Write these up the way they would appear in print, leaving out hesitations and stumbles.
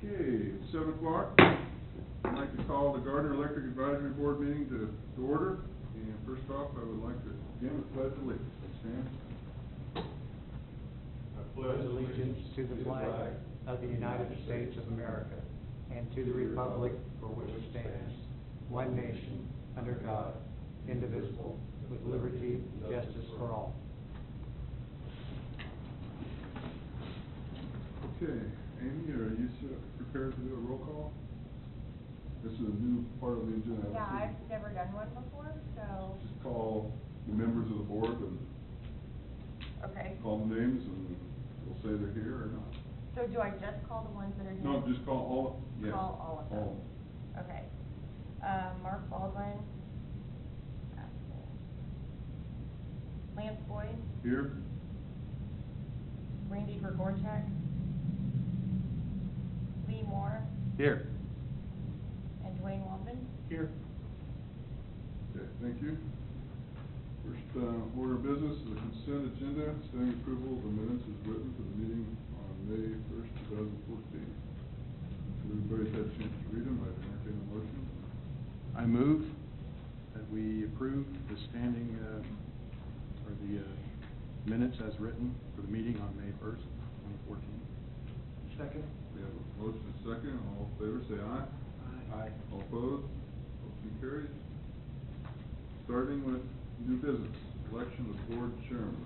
Okay, 7 o'clock. I'd like to call the Gardner Electric Advisory Board meeting to order. And first off, I would like to begin with pledge allegiance. Stand. I pledge allegiance to the flag of the United States of America and to the republic for which it stands, one nation, under God, indivisible, with liberty and justice for all. Okay, Amy, are you prepared to do a roll call? This is a new part of the agenda. Yeah, I've never done one before, so. Just call the members of the board and Okay. call the names, and we'll say they're here or not. So do I just call the ones that are here? No, just call all. Yeah, Call all of them. Okay. Mark Baldwin. Lance Boyd. Here. Randy Gregorchak. Lee Moore. Here. And Dwayne Walden. Here. Okay, thank you. First order of business is the consent agenda, setting approval of the minutes as written for the meeting on May 1st, 2014. Everybody's had a chance to read them. I'd entertain a motion. I move that we approve the standing, or the minutes as written for the meeting on May 1st, 2014. Second. We have a motion and a second. All in favor, say aye. Aye. All opposed? Motion carries. Starting with new business, election of board chairman.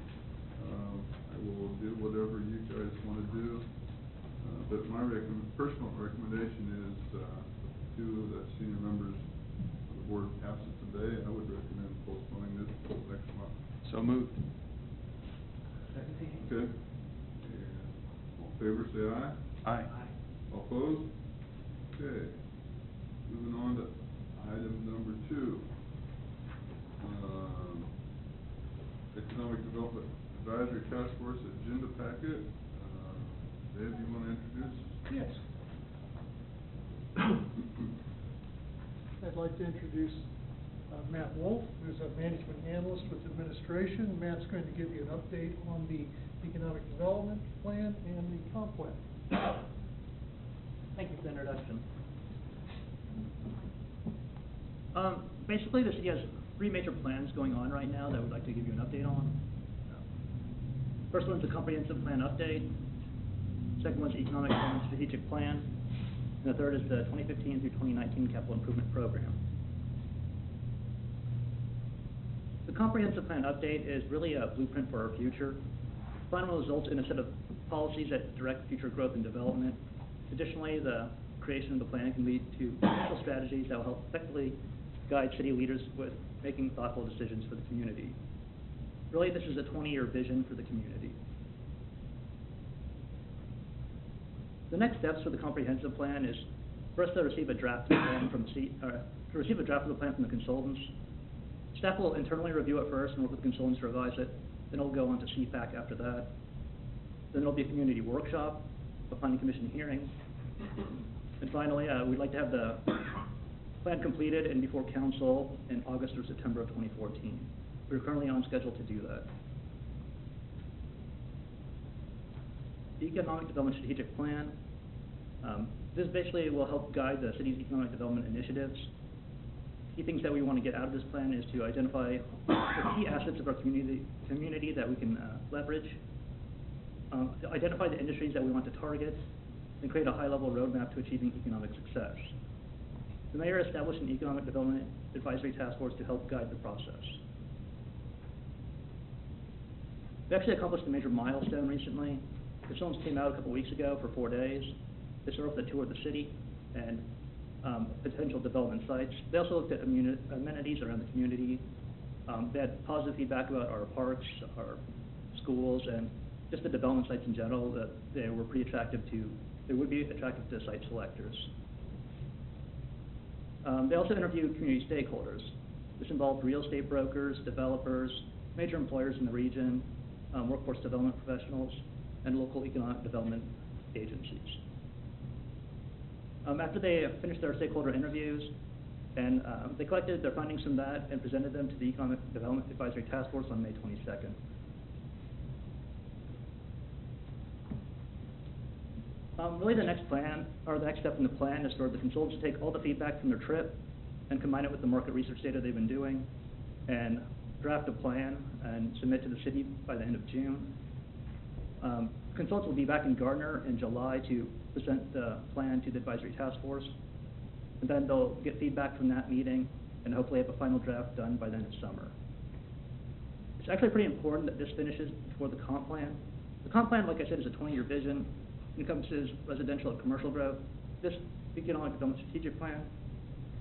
I will do whatever you guys want to do, but my personal recommendation is two of the senior members of the board absent today. I would recommend postponing this until next month. So moved. Okay? And all in favor, say aye. Aye. All opposed? Okay. Moving on to item number 2. Economic Development Advisory Task Force agenda packet. Dave, you want to introduce? Yes. I'd like to introduce Matt Wolf, who's a management analyst with administration. Matt's going to give you an update on the economic development plan and the comp plan. Thank you for the introduction. Basically, the city has 3 major plans going on right now that we'd like to give you an update on. First one's the comprehensive plan update. Second one's the economic development strategic plan. And the third is the 2015 through 2019 capital improvement program. The comprehensive plan update is really a blueprint for our future. The plan will result in a set of policies that direct future growth and development. Additionally, the creation of the plan can lead to potential strategies that will help effectively guide city leaders with making thoughtful decisions for the community. Really, this is a 20-year vision for the community. The next steps for the comprehensive plan is for us to receive a draft of the plan from the consultants. Staff will internally review it first and work with the consultants to revise it. Then it'll go on to CPAC after that. Then there'll be a community workshop, a planning commission hearing. And finally, we'd like to have the plan completed and before council in August or September of 2014. We're currently on schedule to do that. The Economic Development Strategic Plan. This basically will help guide the city's economic development initiatives. Key things that we want to get out of this plan is to identify the key assets of our community that we can leverage, to identify the industries that we want to target, and create a high-level roadmap to achieving economic success. The mayor established an Economic Development Advisory Task Force to help guide the process. We actually accomplished a major milestone recently. The consultants came out a couple weeks ago for 4 days. They started with a tour of the city and potential development sites. They also looked at amenities around the community. They had positive feedback about our parks, our schools, and just the development sites in general, that they were pretty attractive to, they would be attractive to site selectors. They also interviewed community stakeholders. This involved real estate brokers, developers, major employers in the region, workforce development professionals, and local economic development agencies. After they finished their stakeholder interviews, and they collected their findings from that and presented them to the Economic Development Advisory Task Force on May 22nd. Really the next plan, or the next step in the plan is for the consultants to take all the feedback from their trip and combine it with the market research data they've been doing and draft a plan and submit to the city by the end of June. Consultants will be back in Gardner in July to present the plan to the advisory task force. And then they'll get feedback from that meeting and hopefully have a final draft done by the end of summer. It's actually pretty important that this finishes before the comp plan. The comp plan, like I said, is a 20-year vision, encompasses residential and commercial growth. This economic development strategic plan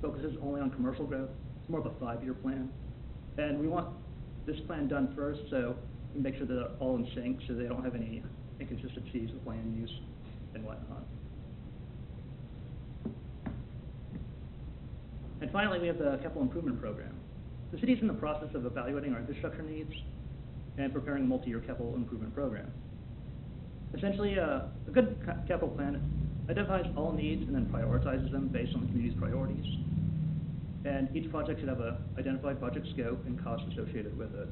focuses only on commercial growth. It's more of a 5-year plan. And we want this plan done first so we make sure that they're all in sync so they don't have any inconsistencies with land use and whatnot. And finally, we have the capital improvement program. The city is in the process of evaluating our infrastructure needs and preparing a multi-year capital improvement program. Essentially, a good capital plan identifies all needs and then prioritizes them based on the community's priorities. And each project should have an identified project scope and costs associated with it.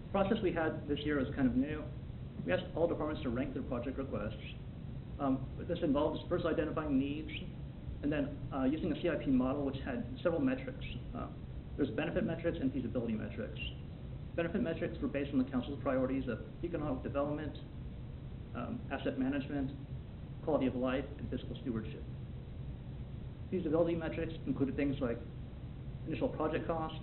The process we had this year is kind of new. We asked all departments to rank their project requests. This involves first identifying needs, and then using a CIP model which had several metrics. There's benefit metrics and feasibility metrics. Benefit metrics were based on the council's priorities of economic development, asset management, quality of life, and fiscal stewardship. Feasibility metrics included things like initial project cost,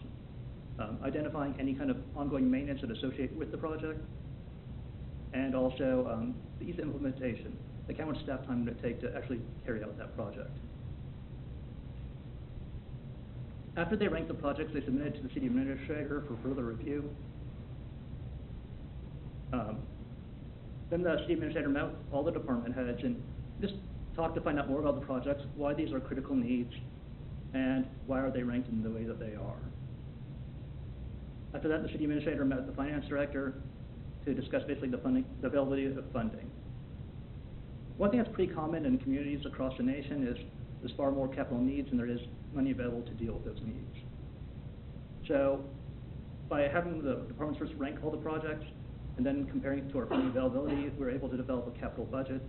identifying any kind of ongoing maintenance that associate with the project, and also the ease of implementation, like how much staff time would it take to actually carry out that project. After they ranked the projects, they submitted to the city administrator for further review. Then the city administrator met with all the department heads and just talked to find out more about the projects, why these are critical needs, and why are they ranked in the way that they are. After that, the city administrator met with the finance director to discuss basically the availability of funding. One thing that's pretty common in communities across the nation is there's far more capital needs than there is money available to deal with those needs. So by having the departments first rank all the projects and then comparing it to our funding availability, we're able to develop a capital budget,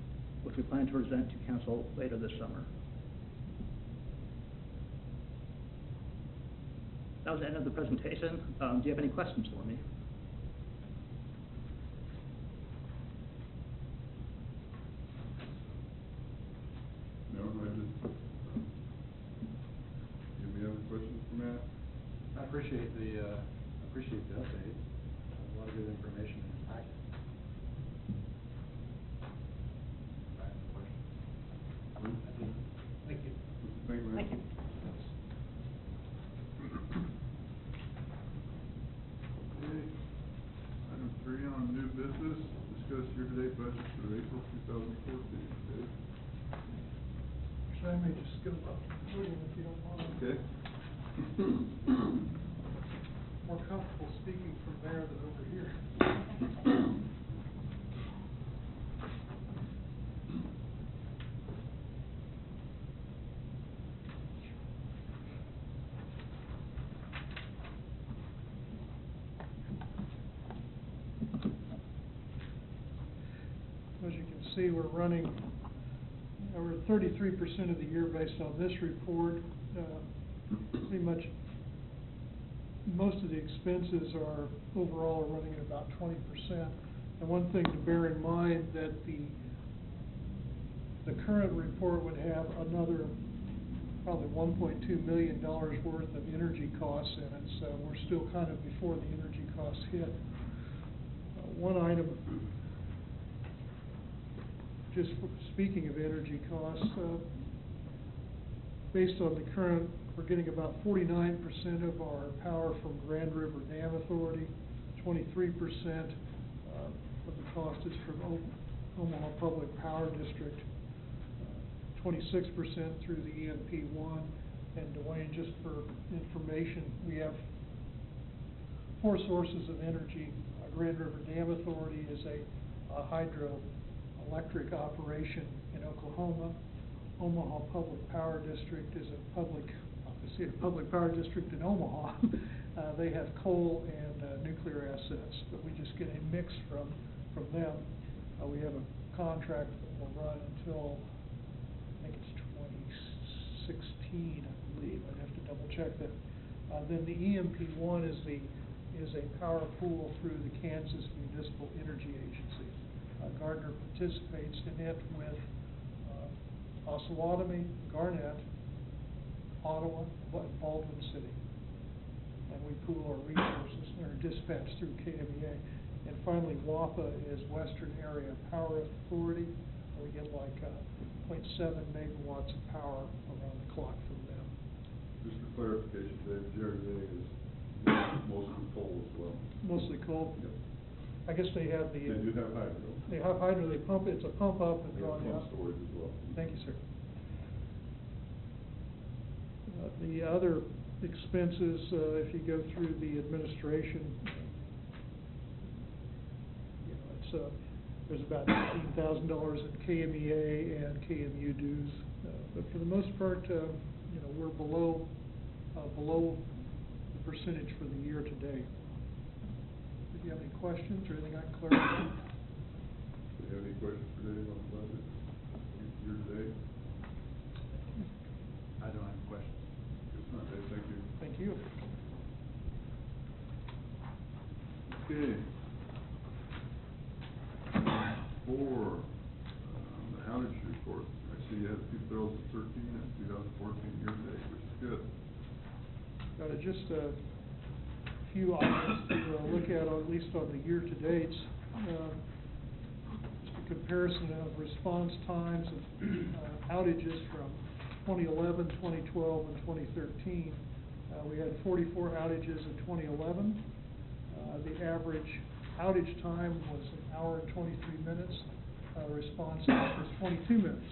which we plan to present to council later this summer. That was the end of the presentation. Do you have any questions for me? No, I just, do we have any questions for Matt? I appreciate the update. A lot of good information in the packet. I have no questions. Thank you. Thank you, Matt. Thank you. Okay. Item 3 on new business, discuss year-to-date budget for April 2014. Dave? So I may just go up to the podium if you don't mind. Okay. More comfortable speaking from there than over here. As you can see, we're running over 33% of the year based on this report. Pretty much most of the expenses are overall running at about 20%. And one thing to bear in mind that the current report would have another probably $1.2 million worth of energy costs in it, so we're still kind of before the energy costs hit. One item, just speaking of energy costs, based on the current, we're getting about 49% of our power from Grand River Dam Authority, 23% of the cost is from Omaha Public Power District, 26% through the EMP1. And Dwayne, just for information, we have 4 sources of energy. Grand River Dam Authority is a hydroelectric operation in Oklahoma. Omaha Public Power District is a public power district in Omaha. They have coal and nuclear assets, but we just get a mix from them. We have a contract that will run until, I think it's 2016, I believe. I'd have to double check that. Then the EMP1 is a power pool through the Kansas Municipal Energy Agency. Gardner participates in it with Osawatomie, Garnett, Ottawa, Baldwin City. And we pool our resources, or dispatch through KMEA. And finally, WAPA is Western Area Power Authority. We get like 0.7 megawatts of power around the clock from them. Just for clarification, Dave, JRDA is mostly coal as well. Mostly coal? Yep. I guess they have the... They do have hydro. They have hydro, they pump, it's a pump up and They draw have down. pump storage as well. Thank you, sir. The other expenses, if you go through the administration, you know, it's, there's about $15,000 in KMEA and KMU dues. But for the most part, you know, we're below the percentage for the year to date. If you have any questions or anything I can clarify? Do you have any questions for Dave on the budget year to date? I don't have any questions. If not, Dave, thank you. Thank you. Okay. For the outage report, I see you had 2013 and 2014 year to date, which is good. Just a few items to look at least on the year to dates. Just a comparison of response times of outages from 2011, 2012, and 2013. We had 44 outages in 2011. The average outage time was 1 hour and 23 minutes. Response time was 22 minutes.